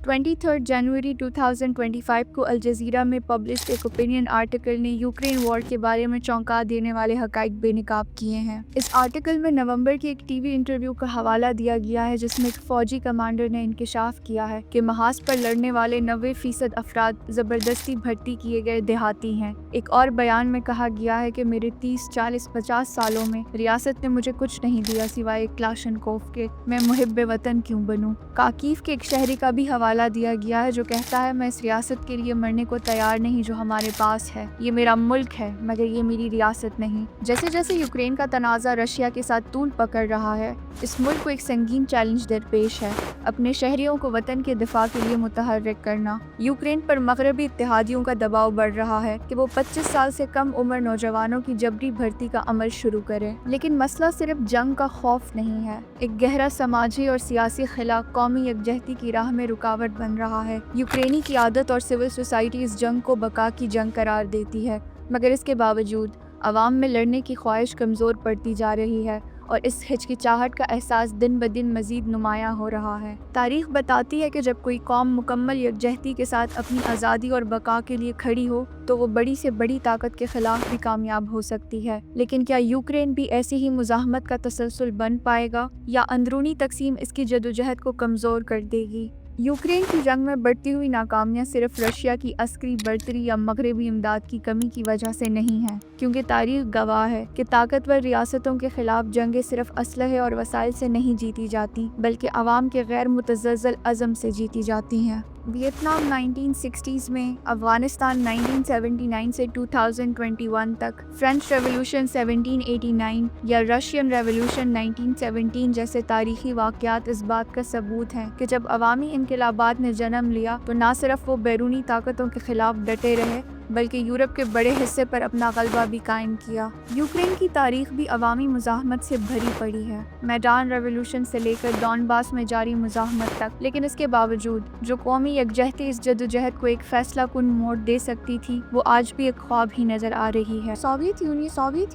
23 जनवरी 2025 को Al Jazeera में published एक ओपिनियन आर्टिकल ने यूक्रेन वॉर के बारे में चौंका देने वाले हक़ाइक़ बेनकाब किए हैं। इस आर्टिकल में नवंबर के एक टीवी इंटरव्यू का हवाला दिया गया है जिसमें एक फ़ौजी कमांडर ने इंकशाफ किया है कि महाज पर लड़ने वाले 90% अफराद ज़बरदस्ती भर्ती किए गए देहाती हैं। एक और बयान में कहा गया है कि मेरे 30, 40, 50 सालों में रियासत ने मुझे कुछ नहीं दिया सिवाय एक क्लाशनकोफ के। मैं मुहिब्बे वतन क्यों बनूं? काकीव के एक शहरी का भी हवाला दिया गया है जो कहता है, मैं इस रियासत के लिए मरने को तैयार नहीं जो हमारे पास है। ये मेरा मुल्क है मगर ये मेरी रियासत नहीं। जैसे जैसे यूक्रेन का तनाज़ा रशिया के साथ तूल पकड़ रहा है, इस मुल्क को एक संगीन चैलेंज दरपेश है, अपने शहरियों को वतन के दिफा के लिए मुतहर्रिक करना। यूक्रेन पर मगरबी इत्तेहादियों का दबाव बढ़ रहा है कि वो 25 साल से कम उम्र नौजवानों की जबरी भर्ती का अमल शुरू करें। लेकिन मसला सिर्फ जंग का खौफ नहीं है, एक गहरा समाजी और सियासी खिला कौमी यकजहती की राह में रुकावट बन रहा है। यूक्रेनी की आदत और सिविल सोसाइटी इस जंग को बका की जंग करार देती है, मगर इसके बावजूद अवाम में लड़ने की ख्वाहिश कमज़ोर पड़ती जा रही है और इस हिचकिचाहट का एहसास दिन ब दिन मज़ीद नुमायाँ हो रहा है। तारीख़ बताती है कि जब कोई कौम मुकम्मल यकजहती के साथ अपनी आज़ादी और बका के लिए खड़ी हो तो वो बड़ी से बड़ी ताकत के ख़िलाफ़ भी कामयाब हो सकती है। लेकिन क्या यूक्रेन भी ऐसी ही मुज़ाहमत का तसलसल बन पाएगा या अंदरूनी तकसीम इसकी जदोजहद को कमज़ोर कर देगी? यूक्रेन की जंग में बढ़ती हुई नाकामियां सिर्फ रशिया की अस्करी बर्तरी या मगरबी इमदाद की कमी की वजह से नहीं है, क्योंकि तारीख गवाह है कि ताकतवर रियासतों के खिलाफ जंगें सिर्फ असलहे और वसाइल से नहीं जीती जाती बल्कि अवाम के गैर मुतज़्ज़ल अज़म से जीती जाती हैं। वियतनाम 1960s में, अफ़गानिस्तान 1979 से 2021 तक, फ्रेंच रेवोल्यूशन 1789 या रशियन रेवोल्यूशन 1917 जैसे तारीखी वाक़यात इस बात का सबूत हैं कि जब अवामी इनकलाबात ने जन्म लिया तो ना सिर्फ वो बैरूनी ताकतों के खिलाफ डटे रहे बल्कि यूरोप के बड़े हिस्से पर अपना गलबा भी कायम किया। यूक्रेन की तारीख भी अवामी मुज़ाहमत से भरी पड़ी है, मैदान रेवोल्यूशन से लेकर डॉनबास में जारी मुज़ाहमत तक। लेकिन इसके बावजूद जो कौमी यकजहती इस जदोजहद को एक फैसला कुन मोड़ दे सकती थी वो आज भी एक ख्वाब ही नज़र आ रही है। सोवियत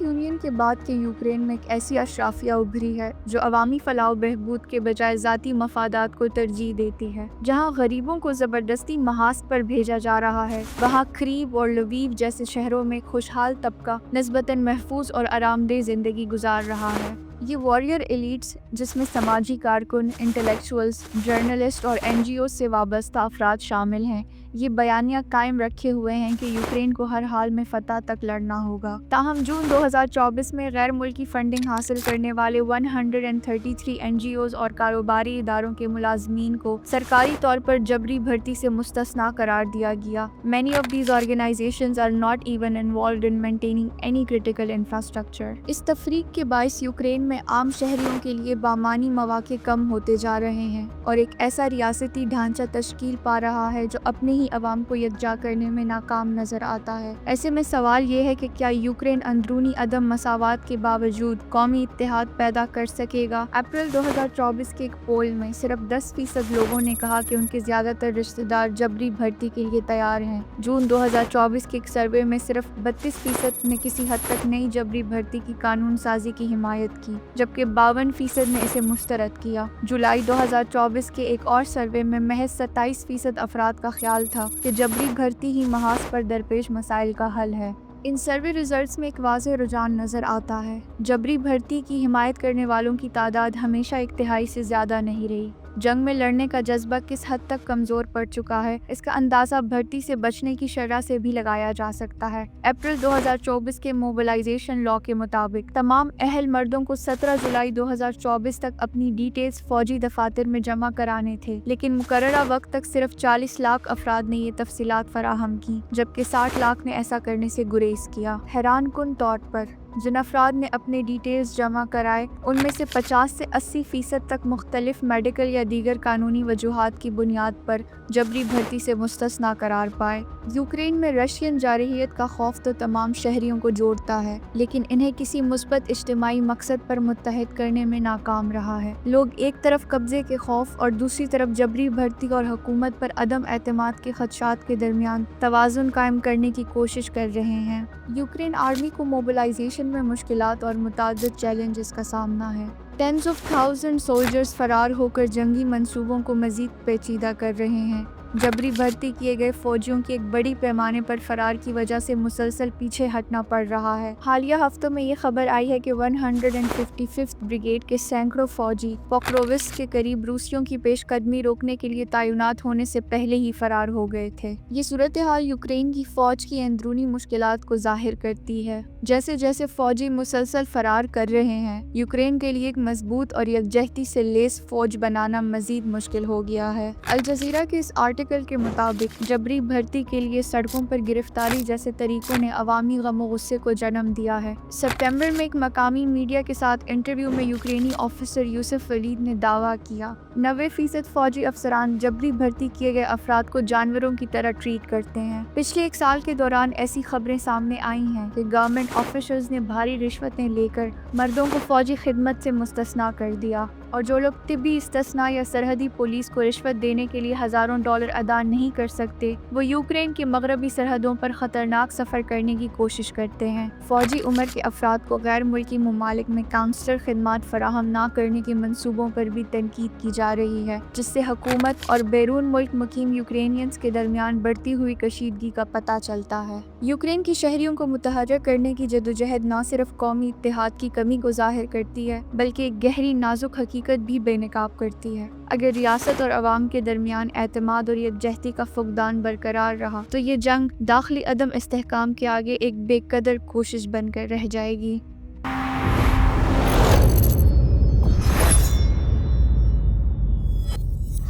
यूनियन के बाद के यूक्रेन में एक ऐसी अशराफिया उभरी है जो अवामी फलाह बहबूद के बजाय ज़ाती मफादात को तरजीह देती है। जहाँ गरीबों को ज़बरदस्ती महाज पर भेजा जा रहा है, वहाँ खरीब और लवीव जैसे शहरों में खुशहाल तबका निस्बतन महफूज और आरामदेह जिंदगी गुजार रहा है। ये वॉरियर एलिट्स, जिसमें समाजी कारकुन, इंटेलेक्चुअल्स, जर्नलिस्ट और NGO से वाबस्ता अफराद शामिल हैं, ये बयानिया कायम रखे हुए हैं कि यूक्रेन को हर हाल में फतह तक लड़ना होगा। ताहम जून 2024 में गैर मुल्की फंडिंग हासिल करने वाले 133 NGOs और कारोबारी इदारों के मुलाजमीन को सरकारी तौर पर जबरी भर्ती से मुस्तस्ना करार दिया गया। Many of these organizations are not even involved in maintaining any critical infrastructure। इस तफरीक के बाइस यूक्रेन में आम शहरियों के लिए बामानी मौके कम होते जा रहे हैं और एक ऐसा रियासती ढांचा तश्कील पा रहा है जो अपने ही अवाम को यकजा करने में नाकाम नजर आता है। ऐसे में सवाल ये है कि क्या यूक्रेन अंदरूनी अदम मसावात के बावजूद कौमी इत्तेहाद पैदा कर सकेगा? अप्रैल 2024 के एक पोल में सिर्फ 10% लोगों ने कहा कि उनके ज्यादातर रिश्तेदार जबरी भर्ती के लिए तैयार हैं। जून 2024 के एक सर्वे में सिर्फ 32% ने किसी हद तक नई जबरी भर्ती की कानून साजी की हिमायत की, जबकि 52% ने इसे मुस्तरद किया। जुलाई 2024 के एक और सर्वे में महज 27% अफराद का ख्याल था कि जबरी भर्ती ही महाज पर दरपेश मसाइल का हल है। इन सर्वे रिजल्ट्स में एक वाज़ेह रुझान नज़र आता है। जबरी भर्ती की हिमायत करने वालों की तादाद हमेशा एक तिहाई से ज़्यादा नहीं रही। जंग में लड़ने का जज्बा किस हद तक कमज़ोर पड़ चुका है, इसका अंदाज़ा भर्ती से बचने की शरह से भी लगाया जा सकता है। अप्रैल 2024 के मोबिलाइजेशन लॉ के मुताबिक तमाम अहल मर्दों को 17 जुलाई 2024 तक अपनी डिटेल्स फौजी दफातर में जमा कराने थे, लेकिन मुकर्ररा वक्त तक सिर्फ 40 लाख अफराद ने ये तफसीलात फराहम की, जबकि 60 लाख ने ऐसा करने से गुरेज किया। हैरान कुन तौर पर जिन अफराद ने अपने डिटेल्स जमा कराए उनमें से 50 से 80% तक मुख्तलिफ मेडिकल या दीगर कानूनी वजूहात की बुनियाद पर जबरी भर्ती से मुस्तस्ना करार पाए। यूक्रेन में रशियन जारहियत का खौफ तो तमाम शहरियों को जोड़ता है, लेकिन इन्हें किसी मुस्बत इज्तिमाई मकसद पर मुत्तहिद करने में नाकाम रहा है। लोग एक तरफ कब्जे के खौफ और दूसरी तरफ जबरी भर्ती और हुकूमत पर अदम एतमाद के खदशात के दरमियान तवाज़ुन कायम करने की कोशिश कर रहे हैं। यूक्रेन आर्मी को मोबिलाइजेशन में मुश्किलात और मुताद्दिद चैलेंजेस का सामना है। टेंस ऑफ थाउजेंड सोल्जर्स फरार होकर जंगी मंसूबों को मजीद पेचीदा कर रहे हैं। जबरी भर्ती किए गए फौजियों की एक बड़ी पैमाने पर फरार की वजह से मुसलसल पीछे हटना पड़ रहा है। हालिया हफ्तों में ये खबर आई है कि 155th ब्रिगेड के सैकड़ों फौजी पोक्रोविस्क के करीब रूसियों की पेशकदमी रोकने के लिए तैनात होने से पहले ही फरार हो गए थे। ये सूरत हाल यूक्रेन की फौज की अंदरूनी मुश्किलात को जाहिर करती है। जैसे जैसे फौजी मुसलसल फरार कर रहे हैं, यूक्रेन के लिए एक मजबूत और यकजहती से लेस फौज बनाना मजीद मुश्किल हो गया है। अल जजीरा के इस आर्टिकल के मुताबिक जबरी भर्ती के लिए सड़कों पर गिरफ्तारी जैसे तरीकों ने अवामी गम गुस्से को जन्म दिया है। सितंबर में एक मकामी मीडिया के साथ इंटरव्यू में यूक्रेनी ऑफिसर यूसुफ वलीद ने दावा किया 90% फौजी अफसरान जबरी भर्ती किए गए अफराद को जानवरों की तरह ट्रीट करते हैं। पिछले एक साल के दौरान ऐसी खबरें सामने आई हैं कि गवर्नमेंट ऑफिशियल्स ने भारी रिश्वतें लेकर मर्दों को फौजी खिदमत से मुस्तस्ना कर दिया और जो लोग तिब्बी इस्तिस्ना या सरहदी पुलिस को रिश्वत देने के लिए हज़ारों डॉलर अदा नहीं कर सकते, वो यूक्रेन की मगरबी सरहदों पर ख़तरनाक सफ़र करने की कोशिश करते हैं। फ़ौजी उम्र के अफराद को गैर मुल्की ममालिक में काउंसलर खिदमात फराहम ना करने के मंसूबों पर भी तनकीद की जा रही है, जिससे हुकूमत और बैरून मुल्क मुकीम यूक्रेनियंस के दरमियान बढ़ती हुई कशीदगी का पता चलता है। यूक्रेन की शहरियों को मुतहर्रिक करने की जदोजहद न सिर्फ कौमी इत्तेहाद की कमी को ज़ाहिर करती है, बल्कि एक गहरी नाजुक हकीकत भी बेनकाब करती है। अगर रियासत और अवाम के दरमियान एतमाद और यकजहती का फुकदान बरकरार रहा तो ये जंग दाखिली अदम इस्तेहकाम के आगे एक बेकदर कोशिश बनकर रह जाएगी।